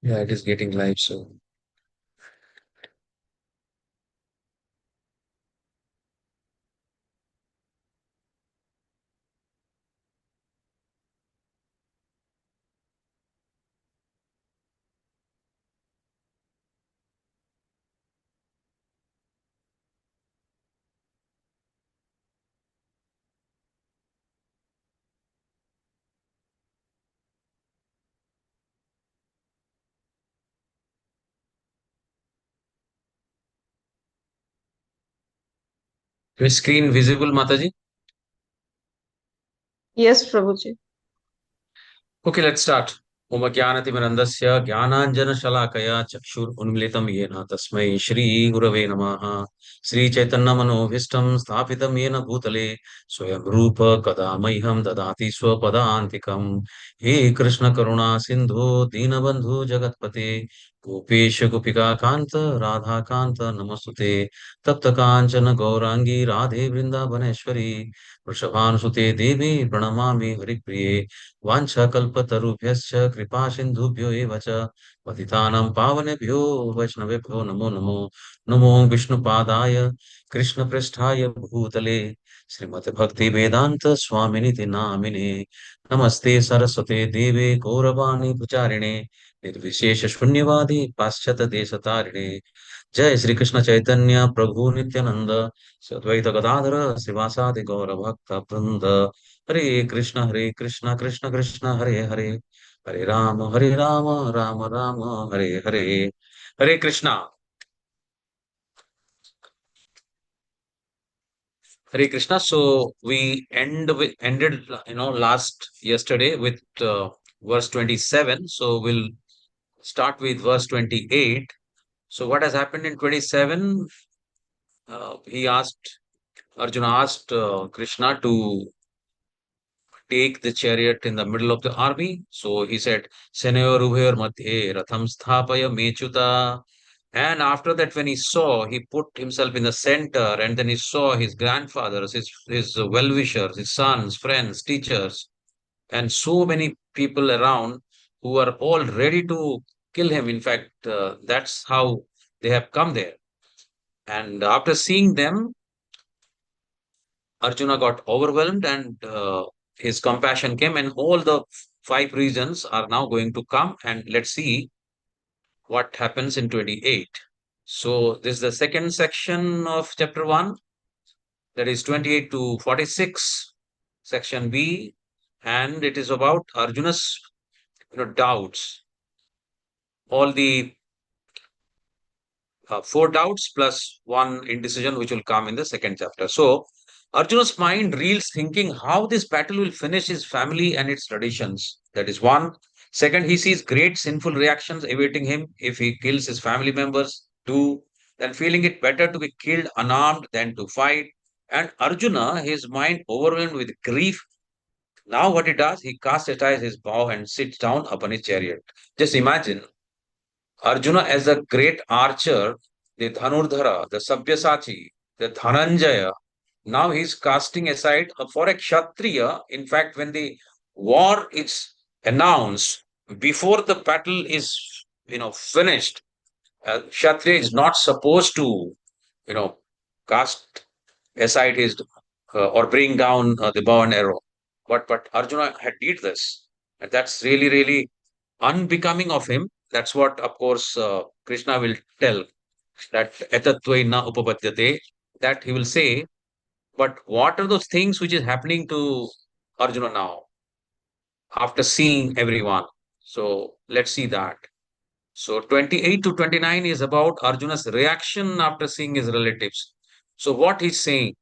Yeah, it is getting live soon. Your screen visible, Mataji? Yes, Prabhuji. Okay, let's start. Om Jnanatimirandasya Jnananjana Chakshur Unmilitam Yena Tasmai Shri Gurave Namaha Sri Chaitanya Manobhishtam Sthapitam Yena Bhutale Swayam Rupa Kadamaiham Dadati Swapadantikam He Krishna Karuna Sindhu Dinabandhu Jagatpate Gopesha Gopika Kanta Radha Kanta Namastute Tapta Kanchana Gaurangi Radhe Vrindavaneshwari Vrishabhanusute Devi Pranamami Haripriye वाञ्छाकल्पतरुभ्यश्च कृपासिन्धुभ्यो एव च पतितानां पावनेभ्यो वैष्णवेभ्यो नमो नमो नमो विष्णुपादाय कृष्णपृष्ठाय भूतले श्रीमद्भक्तिवेदान्त स्वामिनिति नामिने नमस्ते सरस्वते देवे गौरवाणी प्रचारिणे निर्विशेष शून्यवादी पाश्चात्य देशतारिणे जय श्री कृष्ण चैतन्य प्रभु नित्यानंद श्री अद्वैत गदाधर श्रीवासादि गौर भक्त वृंद हरे कृष्ण कृष्ण कृष्ण हरे हरे हरे राम राम राम हरे हरे हरे कृष्णा हरे Krishna. So we ended last yesterday with verse 27. So we'll start with verse 28. So what has happened in 27? He asked Arjuna asked Krishna to take the chariot in the middle of the army. So he said, Senayor Ubhayor Madhye Ratham Sthapaya Mechuta. And after that, when he saw, he put himself in the center, and then he saw his grandfathers, his well-wishers, his sons, friends, teachers, and so many people around who are all ready to kill him. In fact, that's how they have come there. And after seeing them, Arjuna got overwhelmed and his compassion came, and all the five reasons are now going to come. And let's see what happens in 28. So, this is the second section of chapter 1, that is 28 to 46, section B, and it is about Arjuna's doubts, all the four doubts plus one indecision, which will come in the second chapter. So, Arjuna's mind reels thinking how this battle will finish his family and its traditions. That is one. Second, he sees great sinful reactions awaiting him if he kills his family members. Two, then feeling it better to be killed unarmed than to fight. And Arjuna, his mind overwhelmed with grief. Now, what he does, he casts aside his bow and sits down upon his chariot. Just imagine Arjuna as a great archer, the Dhanurdhara, the Sabyasachi, the Dhananjaya. Now he's casting aside for a Kshatriya. In fact, when the war is announced, before the battle is finished, Kshatriya is not supposed to you know cast aside his or bring down the bow and arrow. But Arjuna had did this, and that's really unbecoming of him. That's what, of course, Krishna will tell that etatvaina upapadyate, that he will say. But what are those things which is happening to Arjuna now after seeing everyone? So let's see that. So 28 to 29 is about Arjuna's reaction after seeing his relatives. So what he's saying,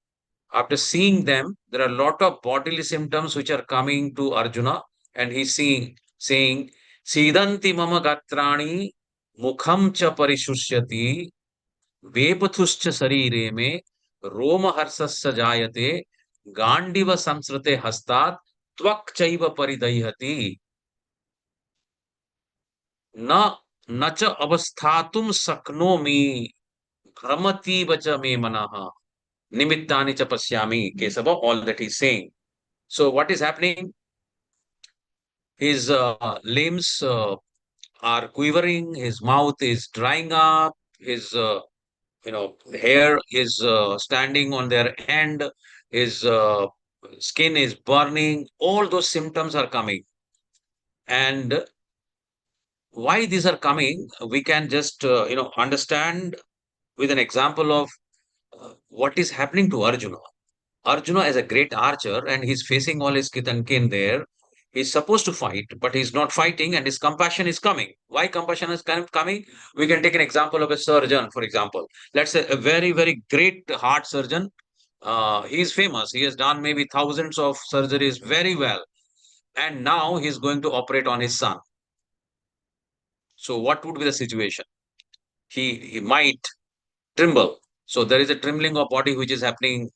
after seeing them, there are a lot of bodily symptoms which are coming to Arjuna, and he's saying, Sidanti mama gatrani mukham cha parishusyati वेपथुश्च शरीरे में रोमहर्षस्य जायते गांडीव संसृते हस्तात् त्वक् चैव परिदह्यति न न च अवस्थातुं शक्नोमि भ्रमतीव च मे मनः निमित्तानि च पश्यामि Keshav. All that he's saying. So what is happening? His limbs are quivering, his mouth is drying up, his hair is standing on their end, his skin is burning. All those symptoms are coming. And why these are coming, we can just understand with an example of what is happening to Arjuna. Arjuna is a great archer and he's facing all his kith and kin there. He's supposed to fight, but he's not fighting, and his compassion is coming. Why compassion is kind of coming? We can take an example of a surgeon, for example. Let's say a very, very great heart surgeon. He is famous. He has done maybe thousands of surgeries very well. And now he's going to operate on his son. So, what would be the situation? He might tremble. So there is a trembling of body which is happening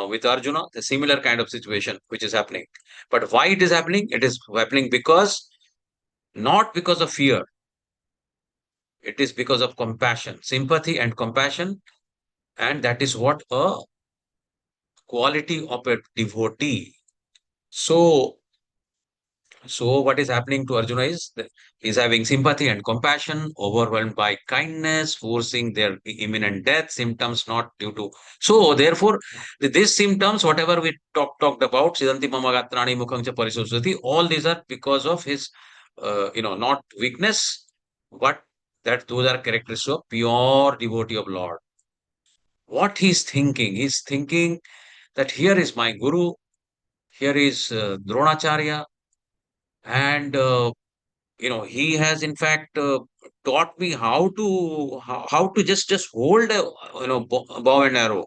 with Arjuna, a similar kind of situation which is happening. But why it is happening? It is happening because, not because of fear, it is because of compassion, sympathy and compassion. And that is what a quality of a devotee. So So what is happening to Arjuna is that he's having sympathy and compassion, overwhelmed by kindness, forcing their imminent death, symptoms not due to. So therefore, these symptoms, whatever we talked about, Siddhanti Mama Gatrani Mukhang Cha Parisusati, all these are because of his, not weakness, but that those are characteristics of pure devotee of Lord. What he's thinking that here is my Guru, here is Dronacharya, and he has in fact taught me how to just hold a bow and arrow.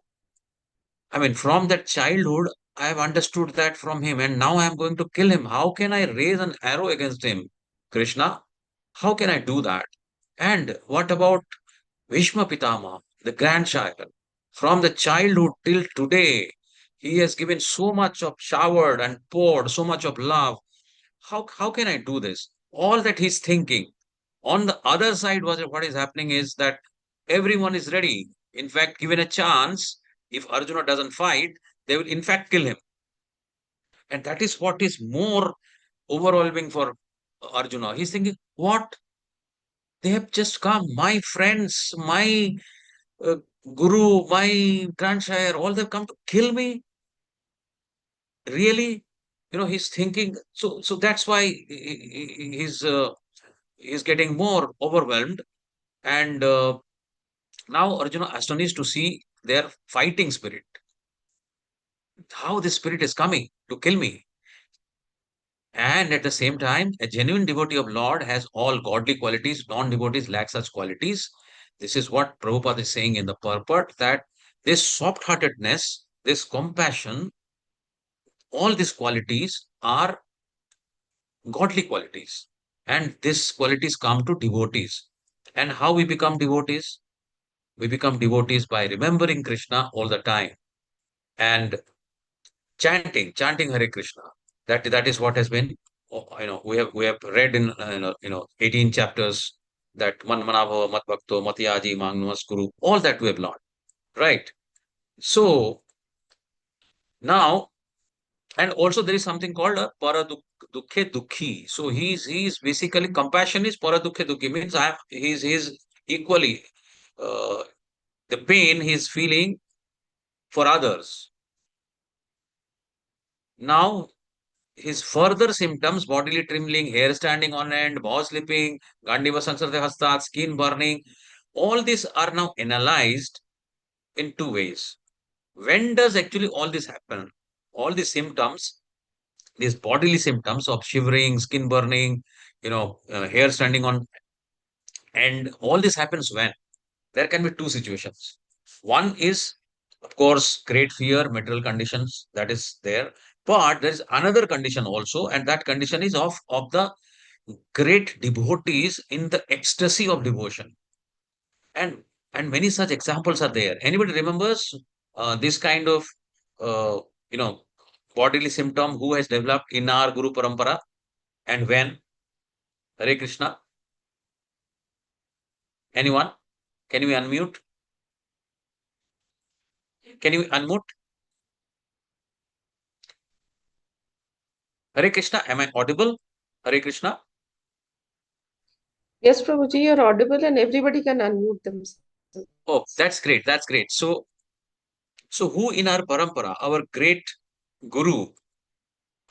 I mean, from that childhood I have understood that from him, and now I am going to kill him. How can I raise an arrow against him, Krishna? How can I do that? And what about Bhishma Pitama, the grandchild? From the childhood till today, he has given so much of showered and poured so much of love. How can I do this? All that he's thinking. On the other side, what is happening is that everyone is ready. In fact, given a chance, if Arjuna doesn't fight, they will in fact kill him. And that is what is more overwhelming for Arjuna. He's thinking, what? They have just come. My friends, my uh, guru, my grandsire, all they've come to kill me. Really? He's thinking. So that's why he's getting more overwhelmed. And now Arjuna astonished to see their fighting spirit. How this spirit is coming to kill me. And at the same time, a genuine devotee of Lord has all godly qualities. Non-devotees lack such qualities. This is what Prabhupada is saying in the purport, that this soft-heartedness, this compassion, all these qualities are godly qualities. And these qualities come to devotees. And how we become devotees? We become devotees by remembering Krishna all the time and chanting Hare Krishna. That is what has been, we have read in 18 chapters, that man manabhava mat bhakto matyaji mang namaskuru, all that we have learned, right? So now, and also there is something called a dukhe dukhi. So he's basically, compassion is para dukhe dukhi, means he's equally uh, the pain he's feeling for others. Now his further symptoms, bodily trembling, hair standing on end, bow slipping, Gandiva Sansartha Hastat, skin burning, all these are now analyzed in two ways. When does actually all this happen? All these symptoms, these bodily symptoms of shivering, skin burning, hair standing on end, all this happens when? There can be two situations. One is, of course, great fear, material conditions, that is there. But there is another condition also, and that condition is of the great devotees in the ecstasy of devotion. And many such examples are there. Anybody remembers this kind of uh, you know bodily symptom who has developed in our Guru Parampara, and when? Hare Krishna. Anyone? Can you unmute? Can you unmute? Hare Krishna. Am I audible? Hare Krishna. Yes, Prabhuji, you're audible and everybody can unmute themselves. Oh, that's great. That's great. So who in our parampara, our great guru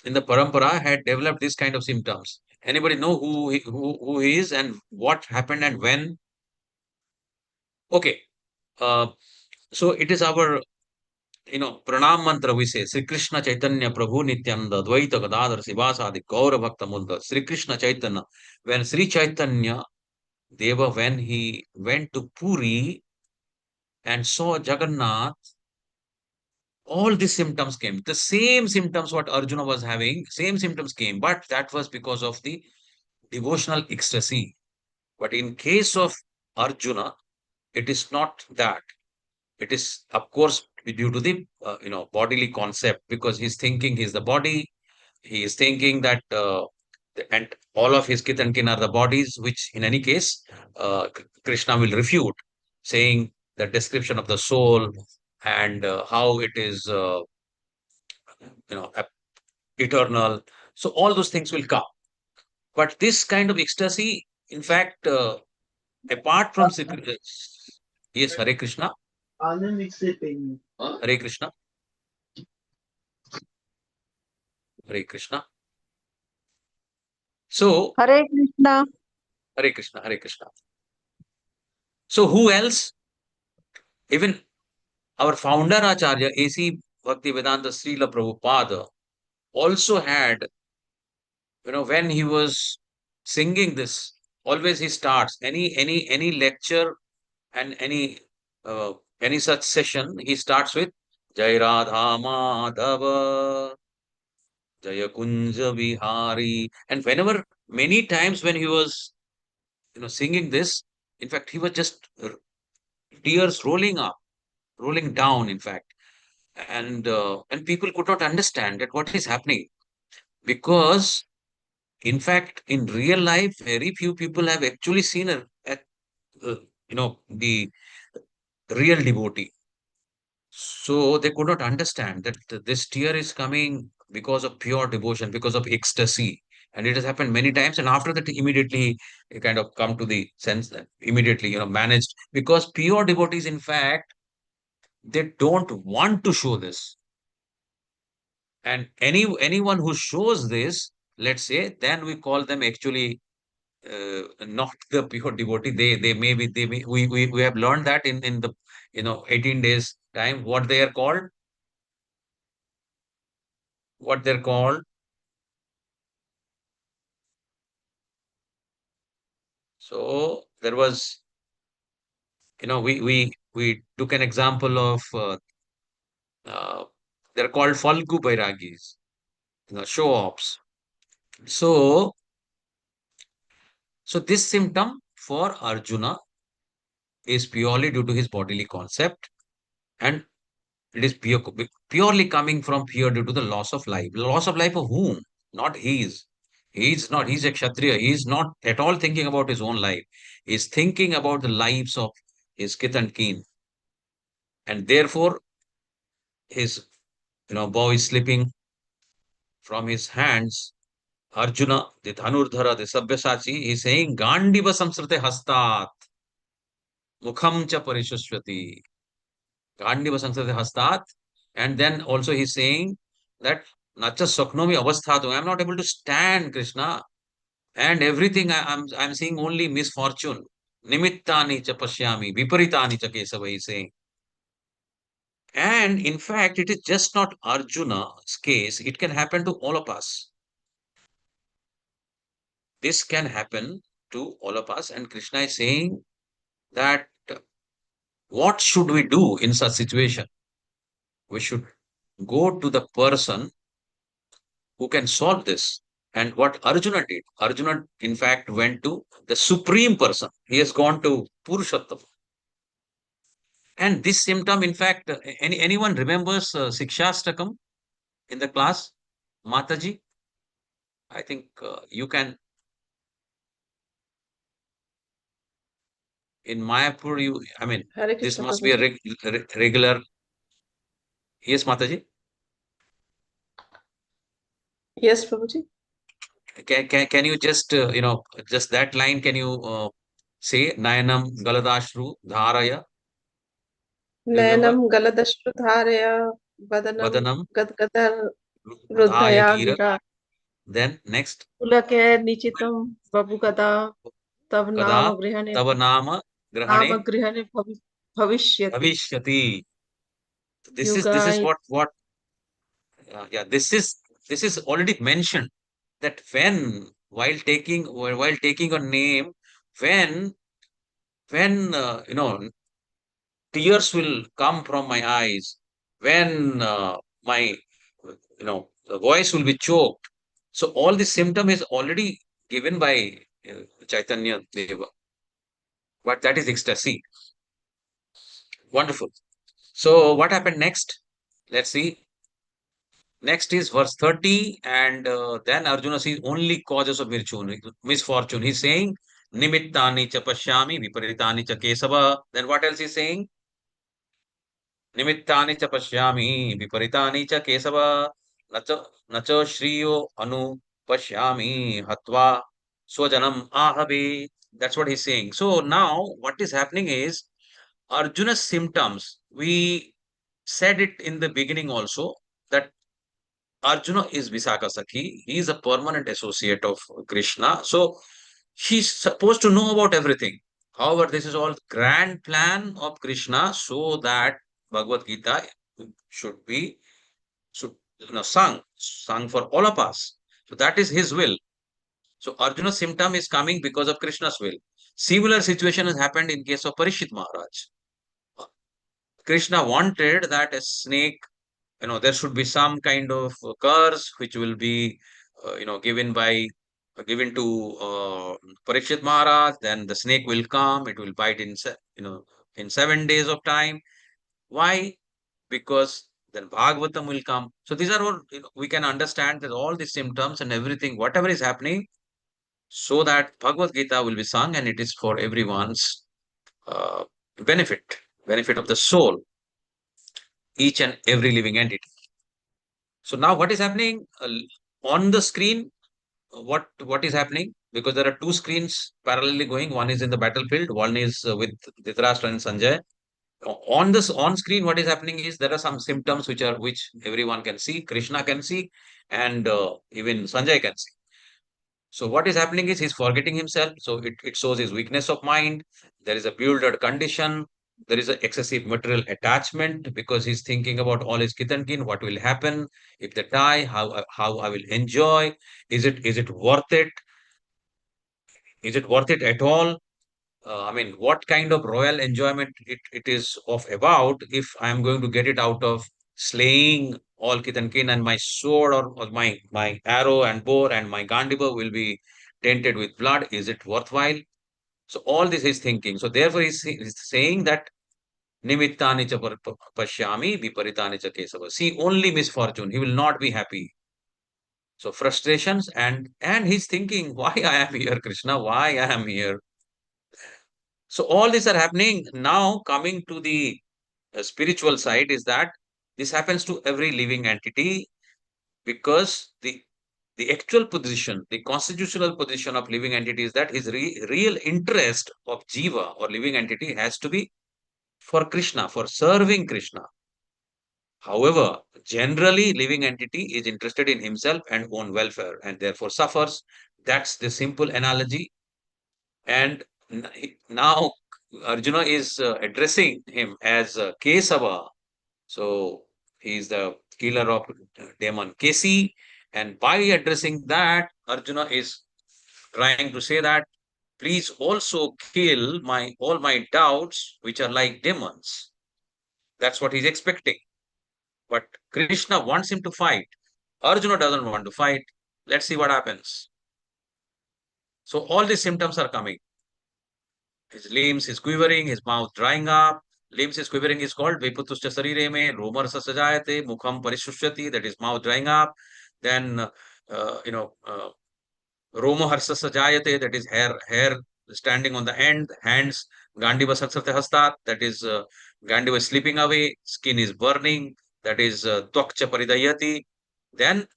in the parampara had developed this kind of symptoms? Anybody know who he is and what happened and when? Okay. Uh, so it is our, pranam mantra we say, Sri Krishna Chaitanya Prabhu Nityananda Dvaita Gadadhar Sivasadi Gaura Bhakta Munda, Sri Krishna Chaitanya. When Sri Chaitanya Deva, when he went to Puri and saw Jagannath, all these symptoms came. The same symptoms what Arjuna was having, same symptoms came, but that was because of the devotional ecstasy. But in case of Arjuna, it is not that. It is, of course, due to the bodily concept, because he's thinking he's the body. He is thinking that and all of his kith and kin are the bodies, which in any case, Krishna will refute, saying the description of the soul and how it is, eternal. So all those things will come. But this kind of ecstasy, in fact, apart from yes, Hare Krishna, Hare Krishna, Hare Krishna. So Hare Krishna. Hare Krishna, Hare Krishna. So who else? Even our founder Acharya, A.C. Bhaktivedanta Srila Prabhupada, also had, when he was singing this, always he starts any lecture and any such session, he starts with Jai Radha Madhava, Jaya Kunja Vihari. And whenever, many times when he was, singing this, in fact, he was just tears rolling up, rolling down, in fact. And people could not understand that what is happening, because in fact in real life very few people have actually seen uh, the real devotee, so they could not understand that this tear is coming because of pure devotion, because of ecstasy. And it has happened many times, and after that immediately it kind of come to the sense that immediately managed, because pure devotees, in fact, they don't want to show this. And anyone who shows this, let's say, then we call them actually not the pure devotee. We have learned that in the 18 days time, what they're called. So there was, we took an example of uh, they're called Falgu Bairagis, show offs. So this symptom for Arjuna is purely due to his bodily concept, and it is purely coming from fear due to the loss of life. Loss of life of whom? Not his. He's not, he's a Kshatriya. He's not at all thinking about his own life. He's thinking about the lives of his kith and kin. And therefore, his bow is slipping from his hands. Arjuna, the Dhanurdhara, the Sabyasachi, is saying, Gandiva Samsrite Hastat, Mukham cha Parishashvati. Gandiva Samsrite Hastat. And then also he's saying that Nacha Saknomi Avasthatu. I'm not able to stand, Krishna. And everything I'm seeing only misfortune. Nimittani cha pashyami, viparitani cha kesava, he's saying. And in fact, it is just not Arjuna's case, it can happen to all of us. This can happen to all of us. And Krishna is saying that what should we do in such situation? We should go to the person who can solve this. And what Arjuna did, Arjuna, in fact, went to the supreme person. He has gone to Purushottam. And this symptom, in fact, anyone remembers Sikshastakam in the class? Mataji? I think you can. In Mayapur, I mean, Hare this Krishna, must be a Prabhuji. regular. Yes, Mataji? Yes, Prabhuji. can you just, just that line, can you say, Nayanam Galadashru Dharaya? Do you remember? नयनम गलदश्रुधारया वदनम Vadanam गदगदर Dhaya रुद्धया Gira. गिरा Then next, पुलके निचितम बबुगदा तव नाम Kada गृहणे Tava Nama नाम Grahane गृहणे भविष्यति Bhavishyati. This is युगाय what yeah, this is already mentioned, that when while taking a name, when when tears will come from my eyes, when my the voice will be choked. So all this symptom is already given by Chaitanya Deva, but that is ecstasy. Wonderful. So what happened next? Let's see. Next is verse 30, and then Arjuna sees only causes of misfortune. He's saying, Nimittani cha pashyami, viparitani cha kesava. Then what else he's saying? Nimittani cha pashyami, viparitani cha kesava. Nacha shriyo anu pashyami, hatva swajanam ahabe. That's what he's saying. So now what is happening is Arjuna's symptoms. We said it in the beginning also, that Arjuna is Visakha Sakhi. He is a permanent associate of Krishna. So he's supposed to know about everything. However, this is all grand plan of Krishna so that Bhagavad Gita should be should, sung for all of us. So that is his will. So Arjuna's symptom is coming because of Krishna's will. Similar situation has happened in case of Parishit Maharaj. Krishna wanted that a snake, there should be some kind of curse which will be given to Parikshit Maharaj. Then the snake will come, it will bite in 7 days of time. Why? Because then Bhagavatam will come. So these are all, we can understand that all the symptoms and everything, whatever is happening, so that Bhagavad Gita will be sung, and it is for everyone's uh, benefit of the soul, each and every living entity. So now what is happening on the screen? What is happening? Because there are two screens parallelly going. One is in the battlefield. One is with Dhritarashtra and Sanjay. On this on screen, what is happening is there are some symptoms which everyone can see. Krishna can see, and even Sanjay can see. So what is happening is he's forgetting himself. So it shows his weakness of mind. There is a bewildered condition. There is an excessive material attachment because he's thinking about all his kith and kin. What will happen if they die? How I will enjoy? Is it worth it? Is it worth it at all? I mean, what kind of royal enjoyment it is of about if I am going to get it out of slaying all kith and kin, and my sword or my arrow and bow and my gandiva will be tainted with blood? Is it worthwhile? So all this is thinking. So therefore he's saying that nimittani cha pashyami viparitani cha kesava. See only misfortune. He will not be happy. So frustrations, and he's thinking, why I am here, Krishna? Why I am here? So all these are happening now. Coming to the spiritual side is that this happens to every living entity, because the actual position, the constitutional position of living entity is that his real interest of jiva or living entity has to be for Krishna, for serving Krishna. However, generally living entity is interested in himself and own welfare and therefore suffers. That's the simple analogy. And now Arjuna is addressing him as Kesava. So he is the killer of demon Kesi. And by addressing that, Arjuna is trying to say that please also kill all my doubts, which are like demons. That's what he's expecting. But Krishna wants him to fight. Arjuna doesn't want to fight. Let's see what happens. So all these symptoms are coming. His limbs is quivering, his mouth drying up. Limbs is quivering is called Viputuscha Sarire me, Romarsa Sajayate, Mukham Parishushati, that is mouth drying up. Then, Romo Harsa Sajayate, that is hair standing on the end, hands, Gandiva Saksate Hastat, that is Gandiva slipping away, skin is burning, that is Twakcha Paridayati. Then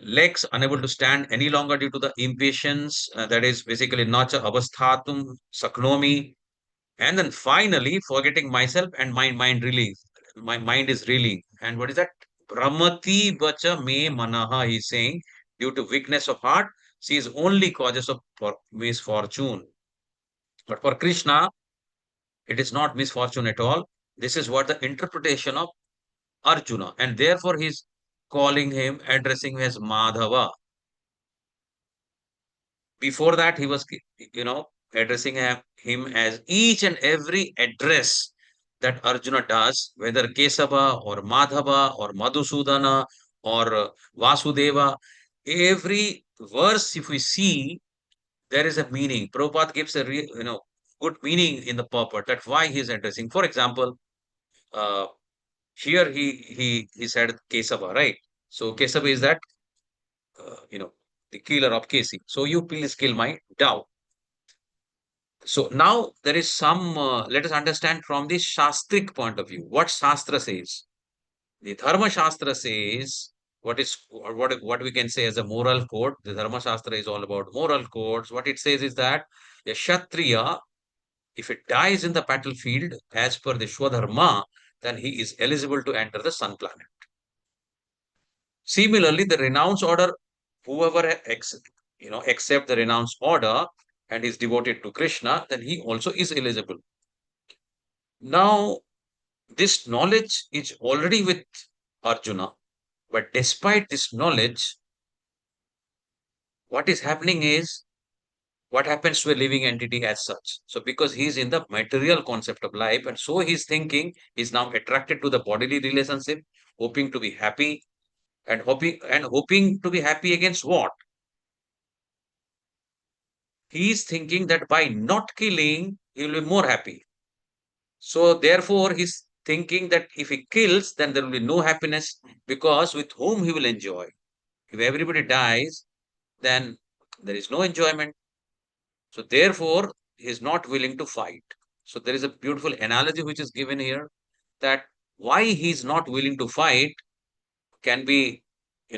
legs unable to stand any longer due to the impatience, that is basically nacha avasthatum saknomi, and then finally forgetting myself and my mind reeling. My mind is reeling. And what is that? Brahmati bacha me manaha, he's saying, due to weakness of heart, she is only causes of misfortune. But for Krishna, it is not misfortune at all. This is what the interpretation of Arjuna, and therefore he's calling him, addressing him as Madhava. Before that, he was, addressing him as each and every address that Arjuna does, whether Kesava or Madhava or Madhusudana or Vasudeva. Every verse, if we see, there is a meaning. Prabhupada gives a good meaning in the purport. That's why he is addressing. For example, uh, here he said Kesava, right? So Kesava is that the killer of Kesi. So you please kill my dove. So now there is some, let us understand from the Shastric point of view, what Shastra says. The Dharma Shastra says, what we can say as a moral code. The Dharma Shastra is all about moral codes. What it says is that a Kshatriya, if it dies in the battlefield, as per the Swadharma, then he is eligible to enter the sun planet. Similarly, the renounce order, whoever accept the renounce order and is devoted to Krishna, then he also is eligible. Now, this knowledge is already with Arjuna, but despite this knowledge, what is happening is what happens to a living entity as such. So, because he is in the material concept of life, and so his thinking is now attracted to the bodily relationship, hoping to be happy, and hoping to be happy against what? He is thinking that by not killing, he will be more happy. So therefore, he's thinking that if he kills, then there will be no happiness, because with whom he will enjoy. If everybody dies, then there is no enjoyment. So therefore, he is not willing to fight. So there is a beautiful analogy which is given here, that why he is not willing to fight can be,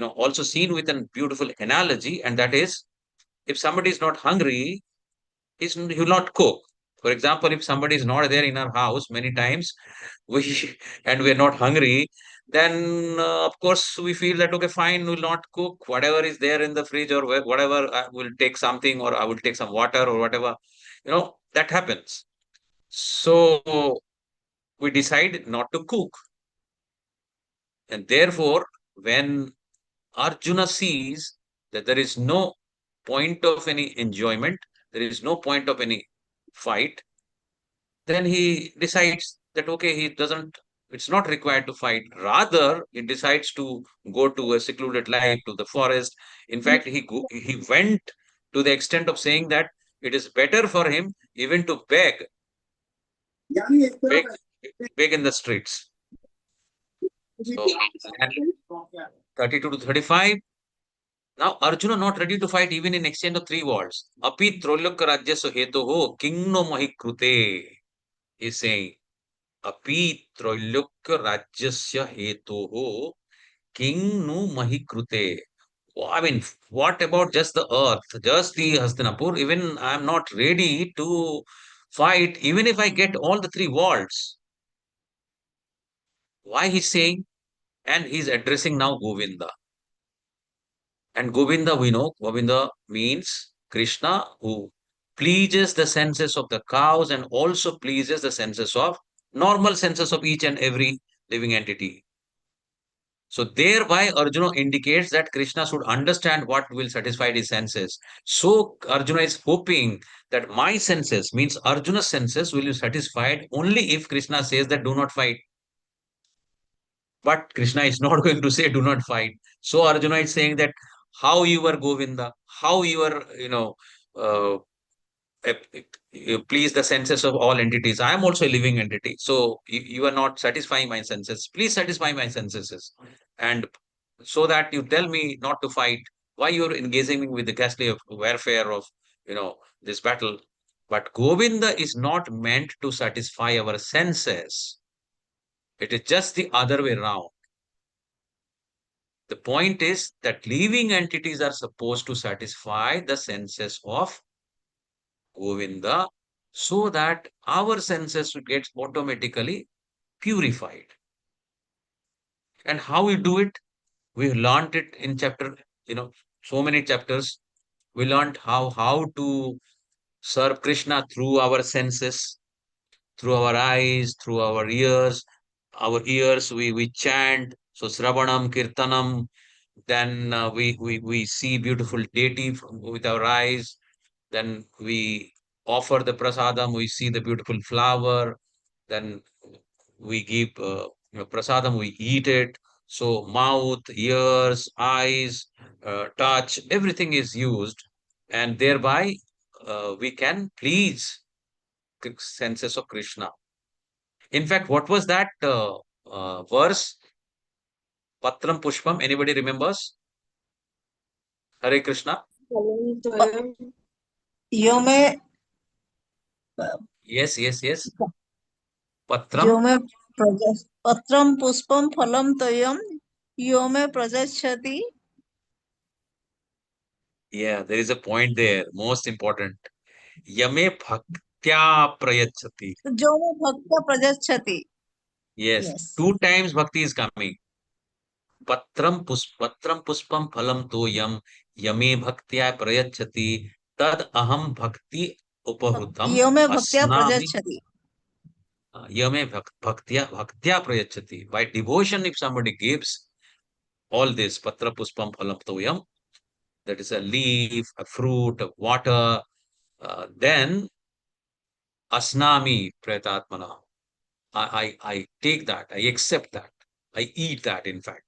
also seen with a beautiful analogy, and that is, if somebody is not hungry, he will not cook. For example, if somebody is not there in our house many times, we and we are not hungry, then of course we feel that okay, fine, we'll not cook. Whatever is there in the fridge or whatever, I will take something, or I will take some water or whatever. That happens. So we decide not to cook, and therefore, when Arjuna sees that there is no point of any enjoyment, there is no point of any fight, then he decides that okay, it's not required to fight. Rather, he decides to go to a secluded life, to the forest. In fact, he went to the extent of saying that it is better for him even to beg, beg in the streets. So, 32 to 35. Now, Arjuna not ready to fight even in exchange of 3 words. Api Trollok Rajya Heto ho King no Mahi Krute. He's saying, Api Troilokya Rajyasya Hetoho King Nu Mahikrute. I mean, what about just the earth, just the Hastinapur? Even I am not ready to fight, even if I get all the 3 worlds. Why he's saying? And he's addressing now Govinda. And Govinda, we know, Govinda means Krishna, who pleases the senses of the cows and also pleases the senses of normal senses of each and every living entity. So thereby Arjuna indicates that Krishna should understand what will satisfy his senses. So Arjuna is hoping that my senses, means Arjuna's senses, will be satisfied only if Krishna says that do not fight. But Krishna is not going to say do not fight. So Arjuna is saying that how you are Govinda, how you are, uh, you please the senses of all entities. I am also a living entity. So you are not satisfying my senses. Please satisfy my senses. And so that you tell me not to fight, why you're engaging me with the ghastly warfare of, this battle. But Govinda is not meant to satisfy our senses. It is just the other way around. The point is that living entities are supposed to satisfy the senses of Govinda so that our senses will get automatically purified. And how we do it? We learned it in chapter, so many chapters. We learned how to serve Krishna through our senses, through our eyes, through our ears. Our ears, we chant. So Sravanam, Kirtanam. Then we see beautiful deity with our eyes. Then we offer the prasadam. We see the beautiful flower. Then we give prasadam. We eat it. So mouth, ears, eyes, touch, everything is used, and thereby we can please senses of Krishna. In fact, what was that verse? Patram Pushpam. Anybody remembers? Hare Krishna. यो में Yes, yes, yes. यो Patram. में पत्रम पुष्पम फलम तोयम यो में प्रजच्छति Yeah, there is a point there. Most important. Yame bhaktya prayachati. जो में भक्त प्रजच्छति. Yes, Yes. two times bhakti is coming. Patram pushpam phalam toyam yame bhaktya prayachati tad aham bhakti upahrutam यो में भक्त्या asnami. प्रजच्छति. Yame bhaktya prayachati. By devotion, if somebody gives all this, patra pushpam phalam toyam, that is a leaf, a fruit, a water, then asnami pretatmana. I take that, I accept that, I eat that, in fact.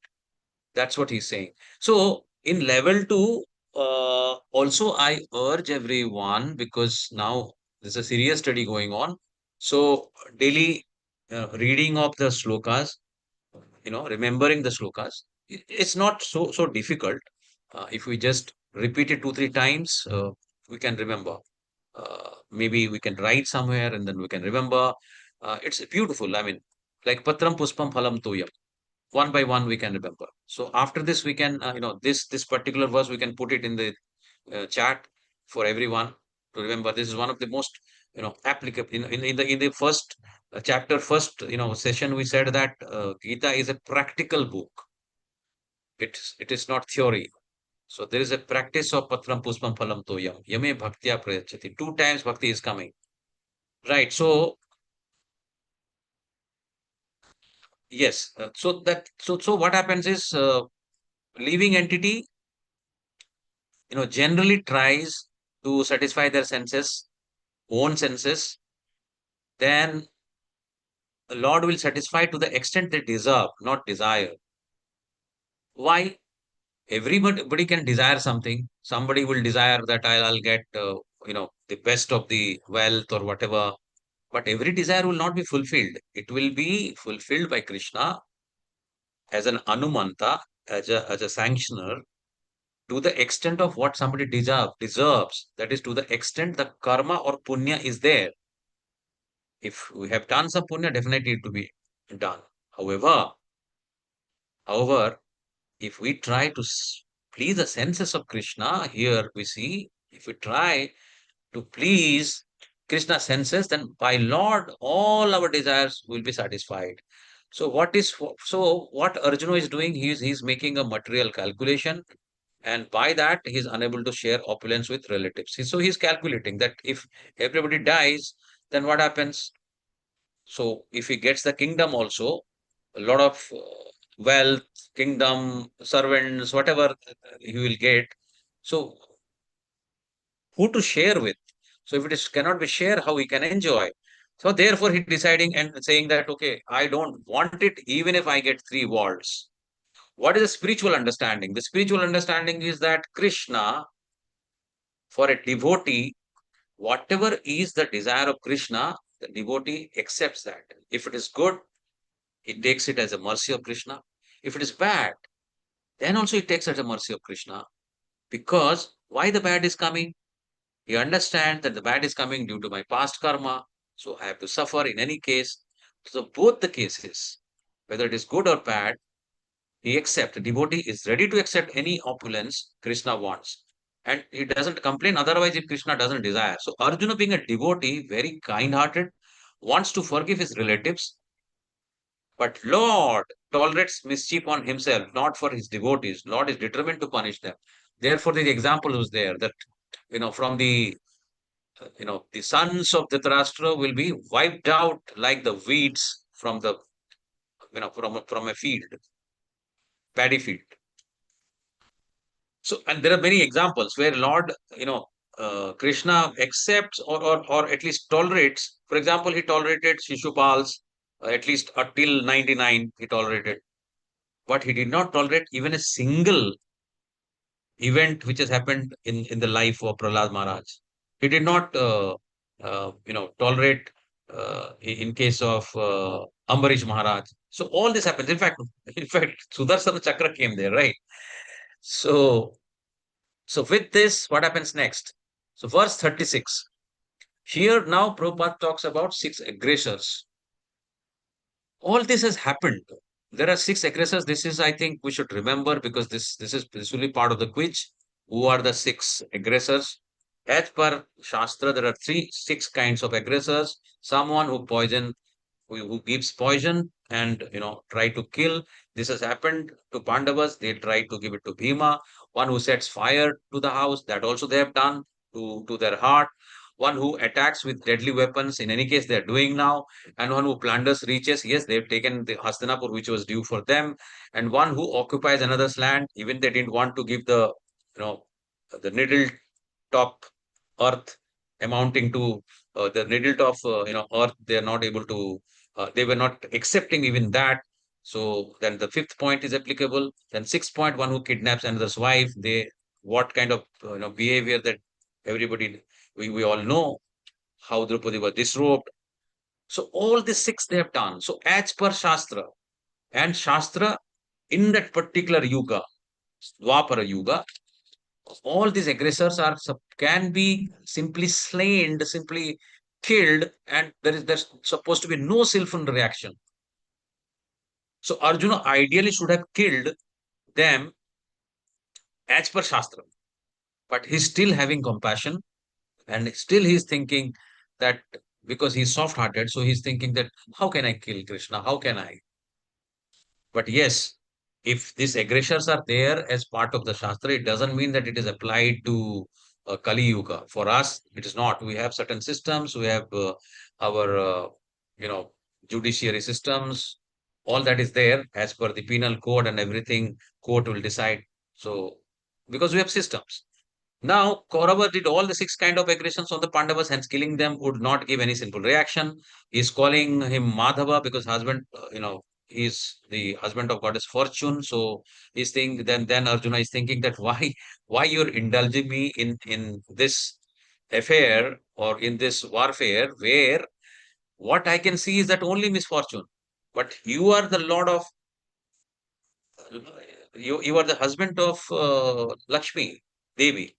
That's what he's saying. So in level two, also I urge everyone, because now there's a serious study going on. So daily reading of the slokas, remembering the slokas, it's not so difficult. If we just repeat it 2-3 times, we can remember. Maybe we can write somewhere and then we can remember. It's beautiful. I mean, like Patram Puspam Phalam Toyam. One by one we can remember. So after this we can, this particular verse we can put it in the chat for everyone to remember. This is one of the most applicable in the first chapter, first session. We said that Gita is a practical book. It is not theory. So there is a practice of Patram Puspam Phalam Toyam. Yame Bhaktya Prayachati. Two times Bhakti is coming. Right. So yes. So what happens is living entity generally tries to satisfy their senses, own senses, then the Lord will satisfy to the extent they deserve, not desire. Why? Everybody can desire something. Somebody will desire that I'll get, the best of the wealth or whatever. But every desire will not be fulfilled. It will be fulfilled by Krishna as an Anumanta, as a sanctioner, to the extent of what somebody deserves. That is, to the extent the karma or punya is there. If we have done some punya, definitely it to be done. However, if we try to please the senses of Krishna, here we see, if we try to please Krishna's senses, then by Lord, all our desires will be satisfied. So what Arjuna is doing, he's making a material calculation, and by that he's unable to share opulence with relatives. So he's calculating that if everybody dies, then what happens? So if he gets the kingdom also, a lot of wealth, kingdom, servants, whatever he will get. So who to share with? So if cannot be shared, how he can enjoy? So therefore he deciding and saying that, okay, I don't want it even if I get 3 worlds. What is the spiritual understanding? The spiritual understanding is that Krishna, for a devotee, whatever is the desire of Krishna, the devotee accepts that. If it is good, he takes it as a mercy of Krishna. If it is bad, then also he takes it as a mercy of Krishna. Because why the bad is coming? He understands that the bad is coming due to my past karma. So I have to suffer in any case. So both the cases, whether it is good or bad, He accepts. Devotee is ready to accept any opulence Krishna wants. And he doesn't complain otherwise if Krishna doesn't desire. So Arjuna, being a devotee, very kind-hearted, wants to forgive his relatives, but Lord tolerates mischief on himself, not for his devotees. Lord is determined to punish them. Therefore, the example was there that, from the sons of Dhritarashtra will be wiped out like the weeds from from a field, paddy field. So, and there are many examples where Lord, Krishna accepts or at least tolerates. For example, he tolerated Shishupal's, at least till 99, he tolerated. But he did not tolerate even a single event which has happened in the life of Prahlad Maharaj. He did not, tolerate in case of Ambarish Maharaj. So all this happens. In fact, Sudarsana Chakra came there, right? So, so with this, what happens next? So verse 36. Here now Prabhupada talks about six aggressors. All this has happened. There are six aggressors. This is, I think, we should remember because this will be part of the quiz. Who are the six aggressors? As per Shastra, there are six kinds of aggressors. Someone who gives poison and try to kill. This has happened to Pandavas. They try to give it to Bhima. One who sets fire to the house. That also they have done to their heart. One who attacks with deadly weapons. In any case, they are doing now. And one who plunders reaches. Yes, they've taken the Hastinapur, which was due for them. And one who occupies another's land. Even they didn't want to give you know, the needle top earth amounting to the needle top earth. They are not able to. They were not accepting even that. So then the fifth point is applicable. Then sixth point, one who kidnaps another's wife. What kind of behavior that everybody we all know how Draupadi was disrobed. So all the six they have done. So as per Shastra and Shastra in that particular yuga, Dwapara yuga, all these aggressors can be simply slain, simply killed, and there's supposed to be no sinful reaction. So Arjuna ideally should have killed them as per Shastra, but he's still having compassion and still he's thinking that because he's soft-hearted, so he's thinking that how can I kill Krishna? How can I? But yes, if these aggressors are there as part of the Shastra, it doesn't mean that it is applied to Kali Yuga. For us, it is not. We have certain systems, we have our, you know, judiciary systems, all that is there as per the penal code and everything, court will decide. So, because we have systems. Now, Kaurava did all the six kind of aggressions on the Pandavas, hence killing them would not give any simple reaction. He's calling him Madhava because husband, he's the husband of goddess Fortune. So he's thinking, then Arjuna is thinking that why you're indulging me in this affair or in this warfare where what I can see is that only misfortune. But you are the lord of, you are the husband of Lakshmi, Devi.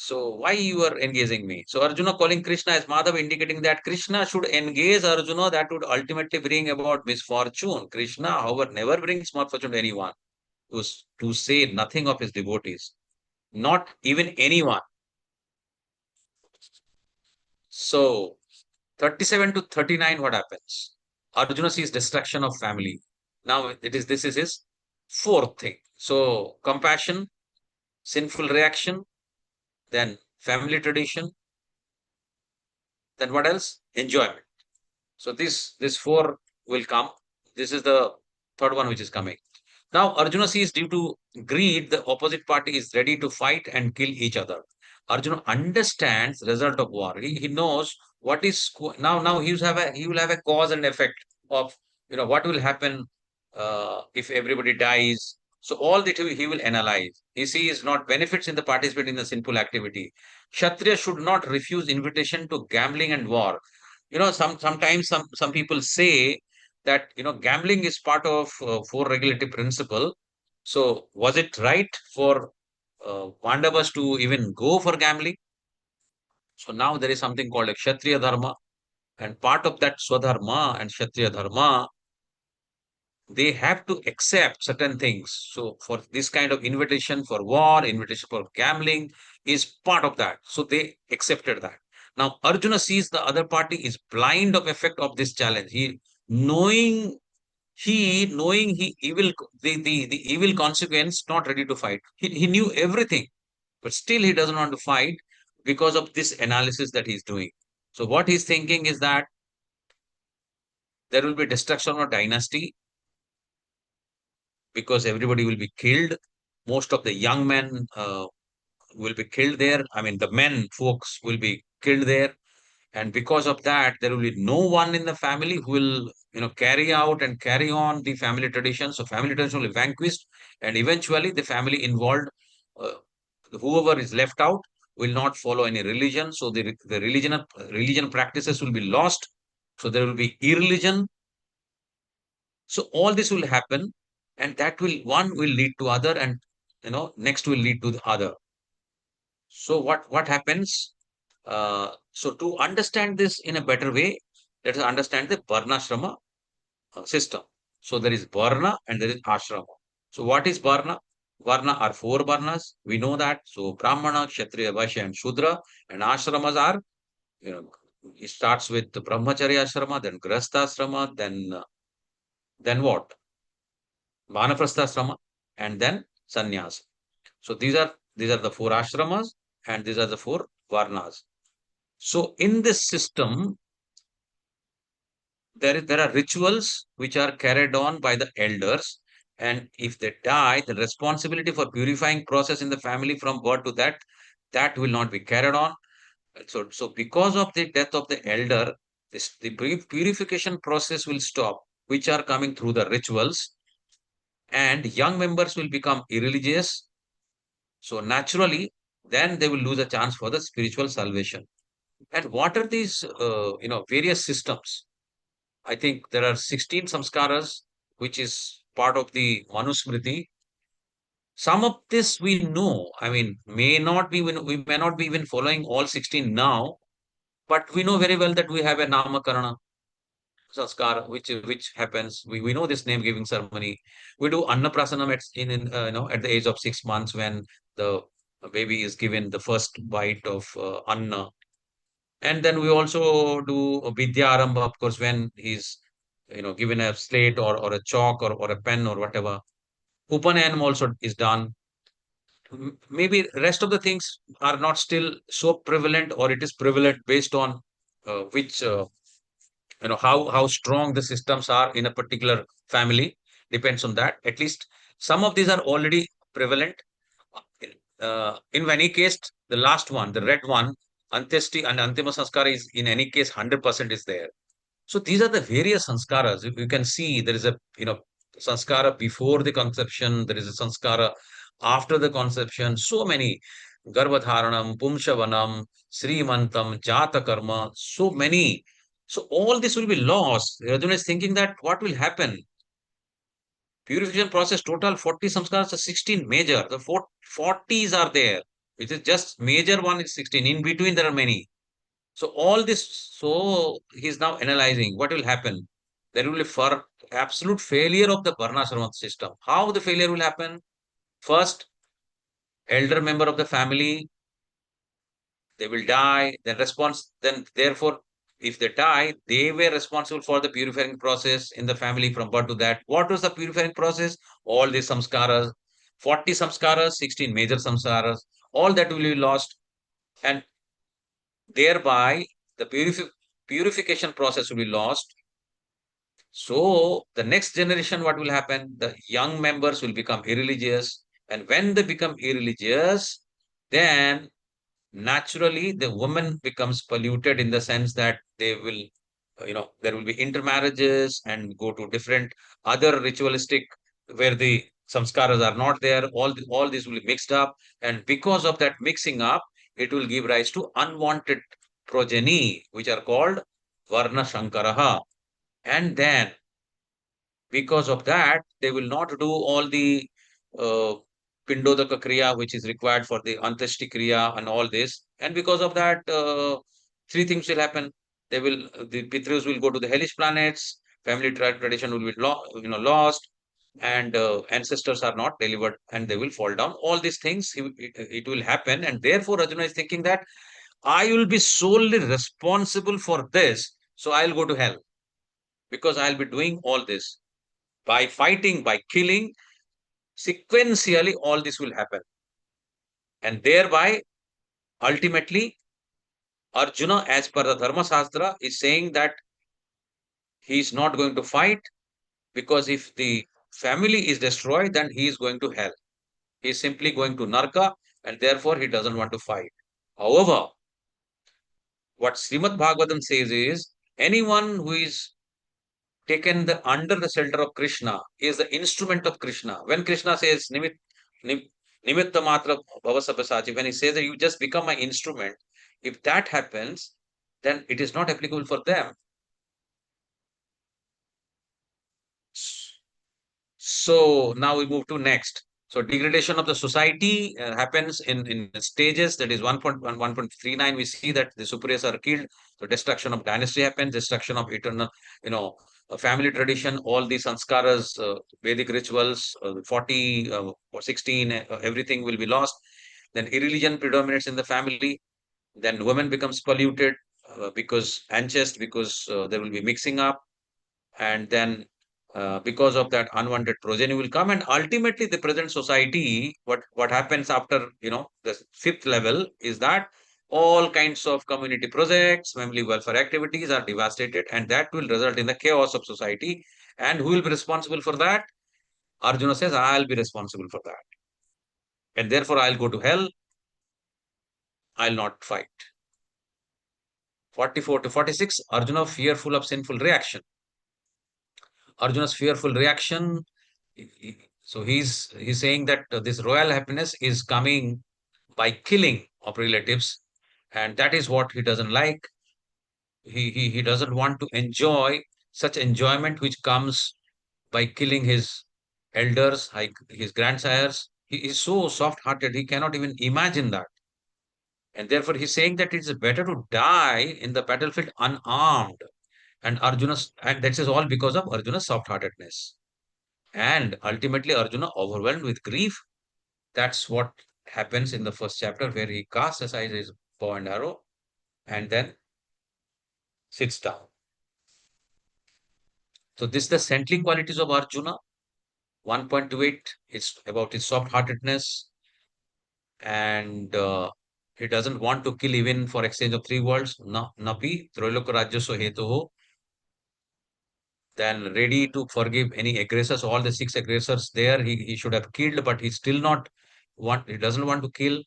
So why you are engaging me? So Arjuna calling Krishna as Madhava, indicating that Krishna should engage Arjuna, that would ultimately bring about misfortune. Krishna, however, never brings misfortune to anyone, to say nothing of his devotees, not even anyone. So 37 to 39, what happens? Arjuna sees destruction of family. Now this is his fourth thing. So compassion, sinful reaction, then family tradition, then what else? Enjoyment. So this four will come. This is the third one which is coming. Now Arjuna sees due to greed, the opposite party is ready to fight and kill each other. Arjuna understands the result of war. He knows what is now he will have a cause and effect of what will happen if everybody dies. So all that he will analyze. He sees not benefits in the participating in the sinful activity. Kshatriya should not refuse invitation to gambling and war. Sometimes some people say that gambling is part of four regulatory principle. So was it right for Pandavas to even go for gambling? So now there is something called a Kshatriya Dharma, and part of that Swadharma and Kshatriya Dharma they have to accept certain things. So for this kind of invitation for war, invitation for gambling is part of that. So they accepted that. Now Arjuna sees the other party is blind of effect of this challenge. Knowing knowing he evil the evil consequence, not ready to fight. He knew everything, but still he doesn't want to fight because of this analysis that he's doing. So what he's thinking is that there will be destruction of dynasty because everybody will be killed. Most of the young men will be killed there. I mean, the men folks will be killed there. And because of that, there will be no one in the family who will, carry out and carry on the family tradition. So family tradition will be vanquished, and eventually the family involved, uh, whoever is left out, will not follow any religion. So the religion practices will be lost. So there will be irreligion. So all this will happen, and that will one will lead to other, and next will lead to the other. So what happens? So to understand this in a better way, let us understand the Varna Ashrama system. So there is Varna and there is Ashrama. So what is Varna? Varna are four Varnas. We know that. So Brahmana, Kshatriya, Vaishya, and Shudra. And Ashramas are, it starts with the Brahmacharya Ashrama, then Grahastha Ashrama, then what? Vanaprastha Ashrama, and then Sannyas. So these are the four ashramas, and these are the four varnas. So in this system, there are rituals which are carried on by the elders, and if they die, the responsibility for purifying process in the family from birth to that will not be carried on. So because of the death of the elder, the purification process will stop, which are coming through the rituals, and young members will become irreligious. So naturally, then they will lose a chance for the spiritual salvation. And what are these, various systems? I think there are 16 samskaras, which is part of the Manusmriti. Some of this we know. I mean, we may not be even following all 16 now, but we know very well that we have a Namakarana sanskara, which happens. We know this name giving ceremony. We do Annaprasanam at the age of 6 months when the baby is given the first bite of Anna. And then we also do a Vidya Arambha, of course, when he's given a slate or a chalk or a pen or whatever. Upanayanam also is done. Maybe rest of the things are not still so prevalent, or it is prevalent based on which how strong the systems are in a particular family. Depends on that. At least some of these are already prevalent. In any case, the last one, the red one, Antyeshti and Antima Sanskara is in any case 100% is there. So these are the various sanskaras. You can see there is a sanskara before the conception, there is a sanskara after the conception. So many Garbhadharanam, Pumshavanam, Srimantam, Jata Karma, so many. So all this will be lost. Arjuna is thinking that what will happen? Purification process, total 40 samskaras, 16 major. The 40s are there. It is just major one is 16. In between, there are many. So all this, so he's now analyzing what will happen. There will be for absolute failure of the Varnashrama system. How the failure will happen? First, elder member of the family, they will die. Then therefore, if they die, they were responsible for the purifying process in the family from birth to that. What was the purifying process? All the samskaras, 40 samskaras, 16 major samskaras, all that will be lost. And thereby, the purification process will be lost. So the next generation, what will happen? The young members will become irreligious. And when they become irreligious, then naturally the woman becomes polluted in the sense that they will, there will be intermarriages and go to different other ritualistic where the samskaras are not there. All this will be mixed up. And because of that mixing up, it will give rise to unwanted progeny, which are called Varna Shankaraha. And then because of that, they will not do all the uh, Pindodaka Kriya, which is required for the Antashti Kriya and all this. And because of that, three things will happen. The Pitrus will go to the hellish planets. family tradition will be lost, and ancestors are not delivered, and they will fall down. All these things, it will happen, and therefore Arjuna is thinking that I will be solely responsible for this, so I'll go to hell because I'll be doing all this by fighting, by killing. Sequentially, all this will happen, and thereby, ultimately, Arjuna, as per the Dharma Shastra, is saying that he is not going to fight, because if the family is destroyed, then he is going to hell. He is simply going to Narka, and therefore he doesn't want to fight. However, what Srimad Bhagavatam says is anyone who is taken under the shelter of Krishna is the instrument of Krishna. When Krishna says Nimitta Matra Bhavasapasachi, when he says that you just become my instrument, if that happens, then it is not applicable for them. So now we move to next. So degradation of the society happens in stages. That is 1.1, 1.39. We see that the superiors are killed. So destruction of dynasty happens, destruction of eternal, family tradition, all these sanskaras, Vedic rituals, 40 or 16, everything will be lost. Then irreligion predominates in the family. Then women becomes polluted because unchaste, because there will be mixing up, and then because of that, unwanted progeny will come, and ultimately the present society, what happens after the fifth level is that all kinds of community projects, family welfare activities are devastated, and that will result in the chaos of society. And who will be responsible for that? Arjuna says, I'll be responsible for that, and therefore I'll go to hell. I'll not fight. 44 to 46, Arjuna fearful of sinful reaction. Arjuna's fearful reaction. So he's saying that this royal happiness is coming by killing of relatives, and that is what he doesn't like. He doesn't want to enjoy such enjoyment which comes by killing his elders, like his grandsires. He is so soft-hearted, he cannot even imagine that. And therefore, he's saying that it's better to die in the battlefield unarmed. And that is all because of Arjuna's soft-heartedness. And ultimately, Arjuna, overwhelmed with grief, that's what happens in the first chapter, where he casts aside his bow and arrow and then sits down. So, this is the saintly qualities of Arjuna. 1.28 is about his soft heartedness, and he doesn't want to kill even for exchange of three worlds. Napi, Troiloko Rajya so hetu, then ready to forgive any aggressors, all the six aggressors there, he should have killed, but he doesn't want to kill.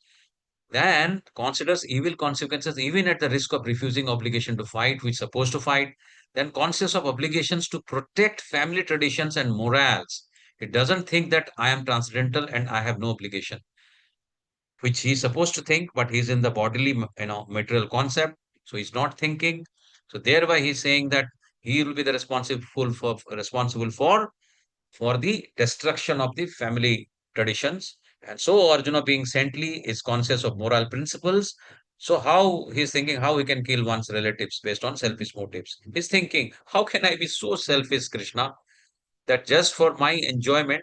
Then considers evil consequences even at the risk of refusing obligation to fight, which is supposed to fight. Then conscious of obligations to protect family traditions and morals. It doesn't think that I am transcendental and I have no obligation, which he's supposed to think, but he's in the bodily, material concept. So he's not thinking. So thereby he's saying that he will be the responsible for the destruction of the family traditions. And so Arjuna, being saintly, is conscious of moral principles. So how he's thinking how he can kill one's relatives based on selfish motives. He's thinking, how can I be so selfish, Krishna, that just for my enjoyment,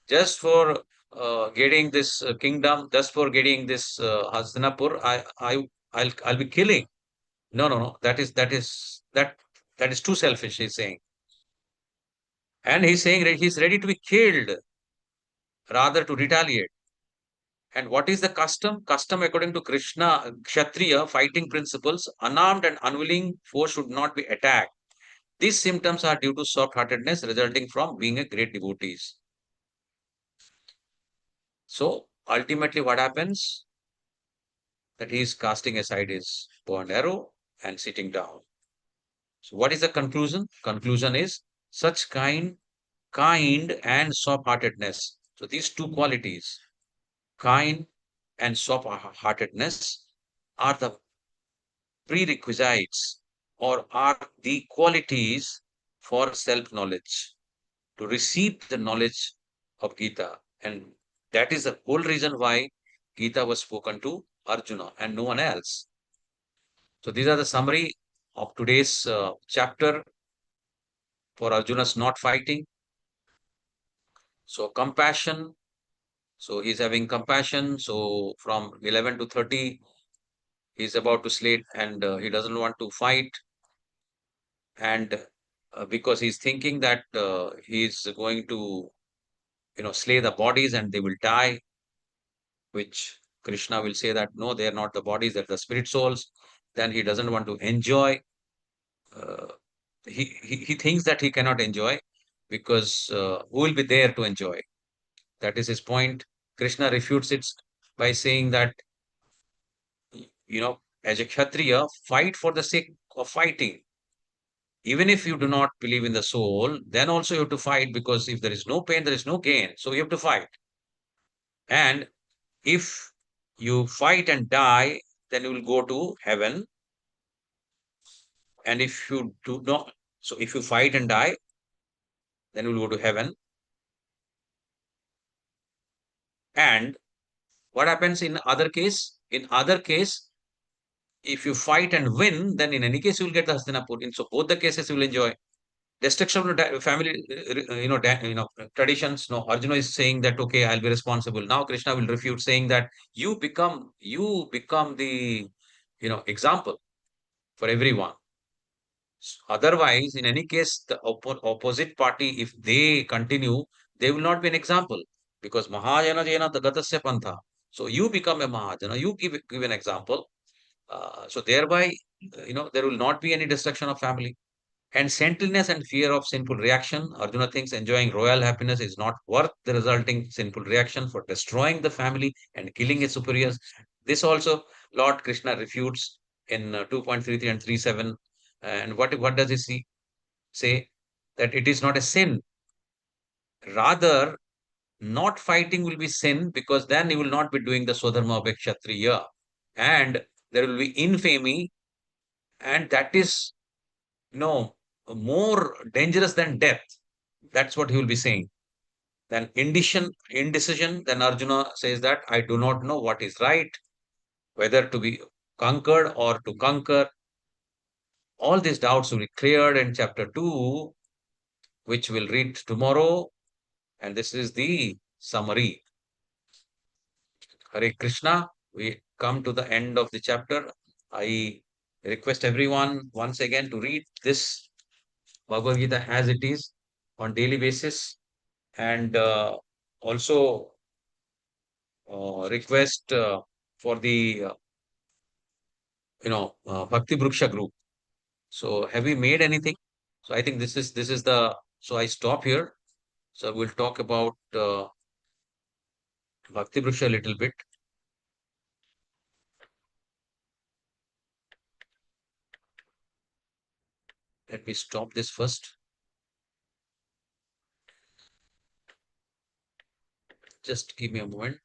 just for getting this kingdom, just for getting this Hastinapur, I'll be killing. No, no, no. That is too selfish. He's saying, and he's saying that he's ready to be killed rather to retaliate. And what is the custom? Custom, according to Krishna, Kshatriya fighting principles, unarmed and unwilling foe should not be attacked. These symptoms are due to soft-heartedness resulting from being a great devotees. So ultimately what happens? That he is casting aside his bow and arrow and sitting down. So what is the conclusion? Conclusion is such kind and soft-heartedness. So these two qualities, kind and soft-heartedness, are the prerequisites or are the qualities for self-knowledge, to receive the knowledge of Gita. And that is the whole reason why Gita was spoken to Arjuna and no one else. So these are the summary of today's chapter. for Arjuna's not fighting. So compassion. So he's having compassion. So from 11 to 30, he's about to slay and he doesn't want to fight. And because he's thinking that he's going to, slay the bodies and they will die, which Krishna will say that no, they are not the bodies, they're the spirit souls. Then he doesn't want to enjoy. Uh, he thinks that he cannot enjoy because who will be there to enjoy? That is his point. Krishna refutes it by saying that, as a Kshatriya, fight for the sake of fighting. Even if you do not believe in the soul, then also you have to fight because if there is no pain, there is no gain. So you have to fight. And if you fight and die, then you will go to heaven. And if you do not, so if you fight and die, then you will go to heaven. And what happens in other case? In other case, if you fight and win, then in any case you will get the Hastinapur. In so both the cases you will enjoy. Destruction of family, traditions. No, Arjuna is saying that okay, I'll be responsible. Now Krishna will refute, saying that you become the example for everyone. Otherwise, in any case, the opposite party, if they continue, they will not be an example because Mahajana Jena the Gatasya Pantha. So you become a Mahajana, you give an example. So thereby, there will not be any destruction of family. And saintliness and fear of sinful reaction. Arjuna thinks enjoying royal happiness is not worth the resulting sinful reaction for destroying the family and killing his superiors. This also Lord Krishna refutes in 2.33 and 37. And what does he say? That it is not a sin. Rather, not fighting will be sin because then you will not be doing the Swadharma of a Kshatriya. And there will be infamy, and that is no more dangerous than death. That's what he will be saying. Then indecision, then Arjuna says that I do not know what is right, whether to be conquered or to conquer. All these doubts will be cleared in chapter 2, which we'll read tomorrow. And this is the summary. Hare Krishna. We come to the end of the chapter. I request everyone once again to read this Bhagavad Gita as it is on daily basis and also request for the Bhakti Bruksha group. So have we made anything? So I think this is the so I stop here. So we'll talk about Bhakti Bruksha a little bit. Let me stop this first. Just give me a moment.